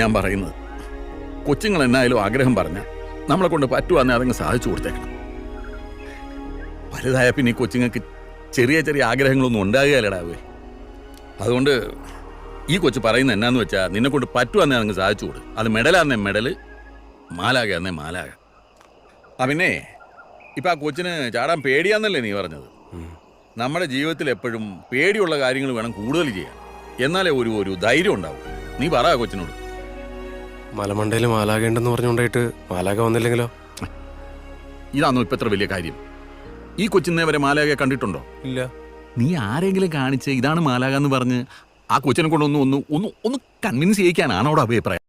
ഞാൻ പറയുന്നത് കൊച്ചുങ്ങൾ എന്നായാലും ആഗ്രഹം പറഞ്ഞ നമ്മളെ കൊണ്ട് പറ്റുവാന്നെ അതങ്ങ് സാധിച്ചു കൊടുത്തേക്കണം. വലുതായ പിന്നെ ഈ കൊച്ചുങ്ങൾക്ക് ചെറിയ ചെറിയ ആഗ്രഹങ്ങളൊന്നും ഉണ്ടാകുകയല്ലടാവേ. അതുകൊണ്ട് ഈ കൊച്ചു പറയുന്നത് എന്നാന്ന് വെച്ചാൽ നിന്നെ കൊണ്ട് പറ്റുവാന്നെ അതങ്ങ് സാധിച്ചു കൊടു. അത് മെഡലാന്നേ മെഡല്, മാലാകയാന്നേ മാലാക. പിന്നെ ഇപ്പം ആ കൊച്ചിന് ചാടാൻ പേടിയാന്നല്ലേ നീ പറഞ്ഞത്? നമ്മുടെ ജീവിതത്തിൽ എപ്പോഴും പേടിയുള്ള കാര്യങ്ങൾ വേണം കൂടുതൽ ചെയ്യാൻ, എന്നാലേ ഒരു ധൈര്യം ഉണ്ടാവും. നീ പറ കൊച്ചിനോട്. മലമണ്ടയിൽ മാലാകേണ്ടെന്ന് പറഞ്ഞുകൊണ്ടായിട്ട് മാലാക വന്നില്ലെങ്കിലോ? ഇതാണോ ഇപ്പം എത്ര വലിയ കാര്യം? ഈ കൊച്ചിനെ വരെ മാലാകയെ കണ്ടിട്ടുണ്ടോ? ഇല്ല. നീ ആരെങ്കിലും കാണിച്ച് ഇതാണ് മാലാക എന്ന് പറഞ്ഞ് ആ കൊച്ചിനെ കൊണ്ടൊന്ന് കൺവിൻസ് ചെയ്യിക്കാനാണോ അവിടെ അഭിപ്രായം?